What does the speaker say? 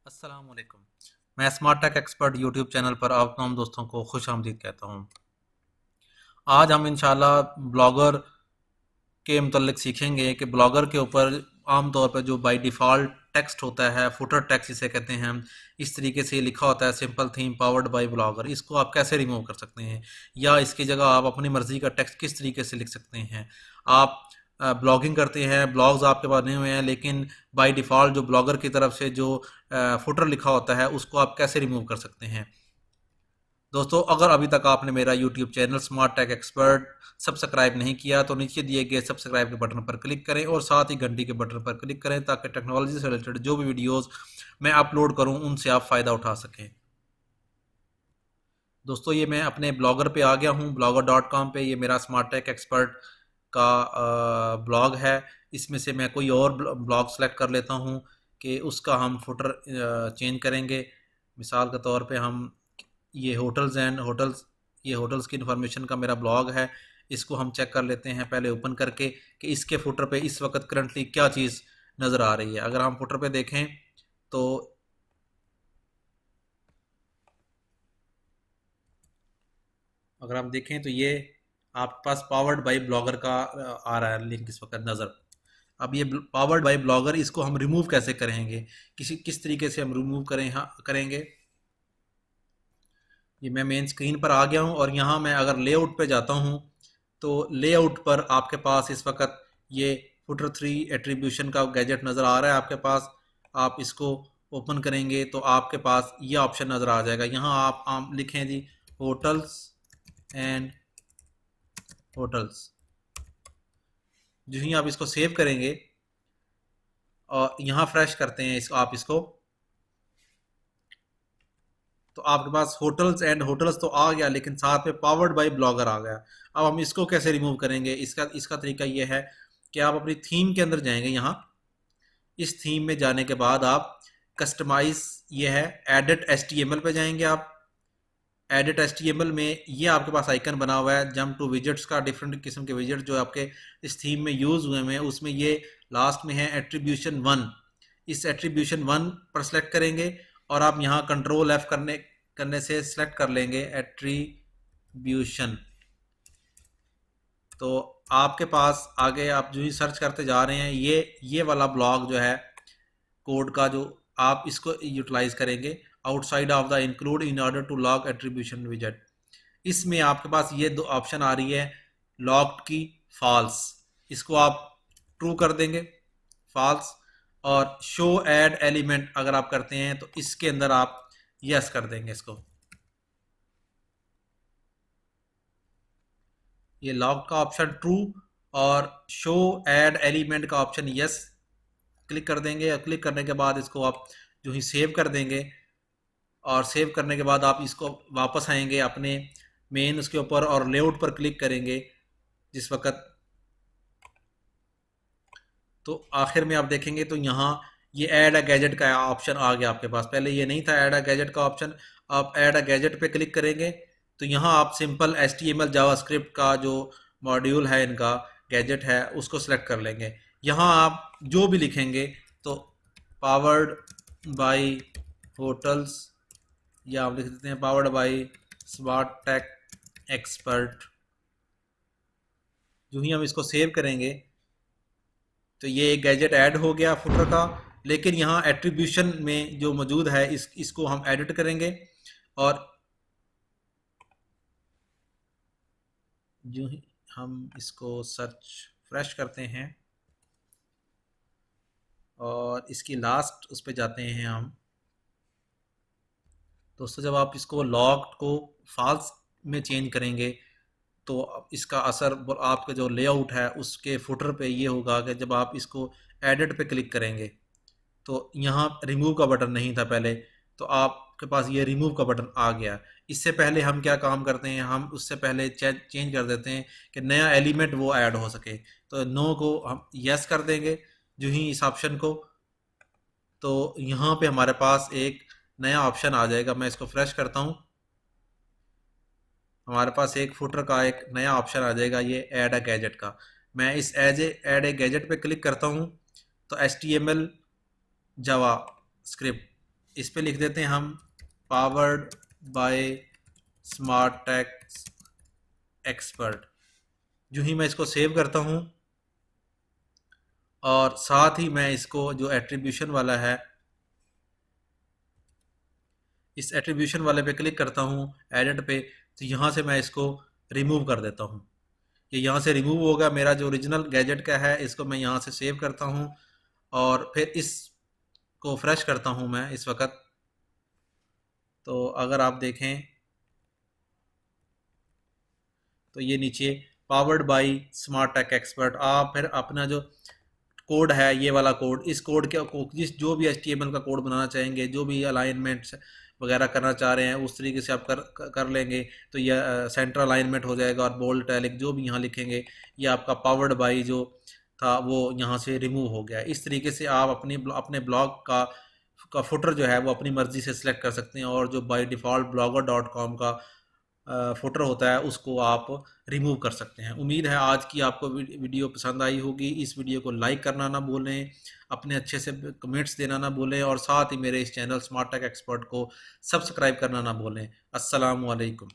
अस्सलाम वालेकुम। मैं smart tech expert YouTube channel पर आप तमाम दोस्तों को खुश आमदीद कहता हूँ। आज हम इंशाल्लाह ब्लॉगर के मतलब सीखेंगे कि ब्लॉगर के ऊपर आम तौर पर जो बाय डिफ़ॉल्ट टेक्स्ट होता है, फुटर टेक्स्ट जिसे कहते हैं हम, इस तरीके से लिखा होता है simple theme powered by blogger, इसको आप कैसे रिमूव कर सकते हैं या इसकी जगह आप अपनी मर्ज़ी का टेक्स्ट किस तरीके से लिख सकते हैं। आप ब्लॉगिंग करते हैं, ब्लॉग्स आपके बने हुए हैं, लेकिन बाय डिफ़ॉल्ट जो ब्लॉगर की तरफ से जो फुटर लिखा होता है उसको आप कैसे रिमूव कर सकते हैं। दोस्तों, अगर अभी तक आपने मेरा YouTube channel smart tech expert subscribe नहीं किया तो नीचे दिए गए सब्सक्राइब के बटन पर क्लिक करें और साथ ही घंटी के बटन पर क्लिक करें ताकि टेक्नोलॉजी से रिलेटेड जो भी वीडियोस मैं अपलोड करूं उनसे आप फ़ायदा उठा सकें। दोस्तों, ये मैं अपने ब्लॉगर पे आ गया हूँ, blogger.com पे। ये मेरा स्मार्ट टेक एक्सपर्ट का ब्लॉग है। इसमें से मैं कोई और ब्लॉग सेलेक्ट कर लेता हूँ कि उसका हम फुटर चेंज करेंगे। मिसाल के तौर पे हम ये होटल्स की इन्फॉर्मेशन का मेरा ब्लॉग है। इसको हम चेक कर लेते हैं पहले ओपन करके कि इसके फुटर पे इस वक्त करंटली क्या चीज़ नज़र आ रही है। अगर हम फुटर पे देखें तो अगर हम देखें तो ये आपके पास पावर्ड बाय ब्लॉगर का आ रहा है लिंक इस वक्त नज़र। अब ये पावर्ड बाय ब्लॉगर, इसको हम रिमूव कैसे करेंगे, किस तरीके से हम रिमूव करेंगे। ये मैं मेन स्क्रीन पर आ गया हूँ और यहाँ मैं अगर लेआउट पे जाता हूँ तो लेआउट पर आपके पास इस वक्त ये फुटर 3 एट्रीब्यूशन का गैजेट नज़र आ रहा है आपके पास। आप इसको ओपन करेंगे तो आपके पास ये ऑप्शन नज़र आ जाएगा। यहाँ आप लिखें जी होटल्स एंड होटल्स। जो ही आप इसको सेव करेंगे और यहाँ फ्रेश करते हैं आप इसको, तो आपके पास होटल्स एंड होटल्स तो आ गया लेकिन साथ में पावर्ड बाय ब्लॉगर आ गया। अब हम इसको कैसे रिमूव करेंगे, इसका इसका तरीका ये है कि आप अपनी थीम के अंदर जाएंगे। यहाँ इस थीम में जाने के बाद आप कस्टमाइज, ये है एडिट HTML पे जाएंगे। आप एडिट HTML में ये आपके पास आइकन बना हुआ है जंप टू विजेट्स का, डिफरेंट किस्म के विजेट जो आपके इस थीम में यूज हुए हैं उसमें ये लास्ट में है एट्रीब्यूशन 1। इस एट्रीब्यूशन 1 पर सेलेक्ट करेंगे और आप यहाँ कंट्रोल F करने से सिलेक्ट कर लेंगे एट्रीब्यूशन। तो आपके पास आगे आप जो ही सर्च करते जा रहे हैं ये वाला ब्लॉग जो है कोड का, जो आप इसको यूटिलाइज करेंगे outside of the include in order to lock attribution विजेट। इसमें आपके पास ये दो ऑप्शन आ रही है, लॉक्ड की फॉल्स, इसको आप ट्रू कर देंगे फॉल्स, और शो ऐड एलिमेंट अगर आप करते हैं तो इसके अंदर आप यस कर देंगे इसको। ये लॉक्ड का ऑप्शन ट्रू और शो ऐड एलिमेंट का ऑप्शन यस क्लिक कर देंगे। और क्लिक करने के बाद इसको आप जो ही सेव कर देंगे और सेव करने के बाद आप इसको वापस आएंगे अपने मेन उसके ऊपर और लेआउट पर क्लिक करेंगे जिस वक्त, तो आखिर में आप देखेंगे तो यहाँ ये ऐड अ गैजेट का ऑप्शन आ गया आपके पास। पहले ये नहीं था ऐड अ गैजेट का ऑप्शन। आप ऐड अ गैजेट पे क्लिक करेंगे तो यहाँ आप सिंपल HTML जावास्क्रिप्ट का जो मॉड्यूल है इनका गैजेट है उसको सेलेक्ट कर लेंगे। यहाँ आप जो भी लिखेंगे तो पावर्ड बाय होटल्स, या आप लिख देते हैं powered by smart tech expert. जो ही हम इसको सेव करेंगे तो ये एक गैजेट ऐड हो गया फुटर का। लेकिन यहाँ एट्रीब्यूशन में जो मौजूद है इसको हम एडिट करेंगे और जो ही हम इसको सर्च फ्रेश करते हैं और इसकी लास्ट उस पर जाते हैं हम। दोस्तों, जब आप इसको लॉक्ड को फॉल्स में चेंज करेंगे तो इसका असर आपके जो लेआउट है उसके फुटर पे ये होगा कि जब आप इसको एडिट पे क्लिक करेंगे तो यहाँ रिमूव का बटन नहीं था पहले, तो आपके पास ये रिमूव का बटन आ गया। इससे पहले हम क्या काम करते हैं, हम उससे पहले चेंज कर देते हैं कि नया एलिमेंट वो ऐड हो सके। तो नो को हम यस कर देंगे जो ही इस ऑप्शन को, तो यहाँ पे हमारे पास एक नया ऑप्शन आ जाएगा। मैं इसको फ्रेश करता हूँ, हमारे पास एक फुटर का एक नया ऑप्शन आ जाएगा, ये ऐड अ गैजेट का। मैं इस ऐड ए गैजेट पे क्लिक करता हूँ तो HTML जावा स्क्रिप्ट इस पे लिख देते हैं हम powered by smart tech expert. जो ही मैं इसको सेव करता हूँ और साथ ही मैं इसको जो एट्रीब्यूशन वाला है, इस एट्रीब्यूशन वाले पे क्लिक करता हूँ एडिट पे, तो यहाँ से मैं इसको रिमूव कर देता हूँ। ये यहाँ से रिमूव होगा। मेरा जो ओरिजिनल गैजेट का है इसको मैं यहाँ से सेव करता हूँ और फिर इसको फ्रेश करता हूँ मैं इस वक्त। तो अगर आप देखें तो ये नीचे powered by smart tech expert, आप फिर अपना जो कोड है ये वाला कोड, इस कोड के जिस जो भी HTML का कोड बनाना चाहेंगे, जो भी अलाइनमेंट्स वगैरह करना चाह रहे हैं उस तरीके से आप कर लेंगे। तो ये सेंटर अलाइनमेंट हो जाएगा और बोल्ड टैलिक जो भी यहाँ लिखेंगे ये आपका पावर्ड बाई जो था वो यहाँ से रिमूव हो गया। इस तरीके से आप अपने ब्लॉग का फुटर जो है वो अपनी मर्ज़ी से सिलेक्ट कर सकते हैं और जो बाय डिफ़ॉल्ट blogger.com का फुटर होता है उसको आप रिमूव कर सकते हैं। उम्मीद है आज की आपको वीडियो पसंद आई होगी। इस वीडियो को लाइक करना ना भूलें, अपने अच्छे से कमेंट्स देना ना भूलें और साथ ही मेरे इस चैनल स्मार्ट टेक एक्सपर्ट को सब्सक्राइब करना ना भूलें। अस्सलाम वालेकुम।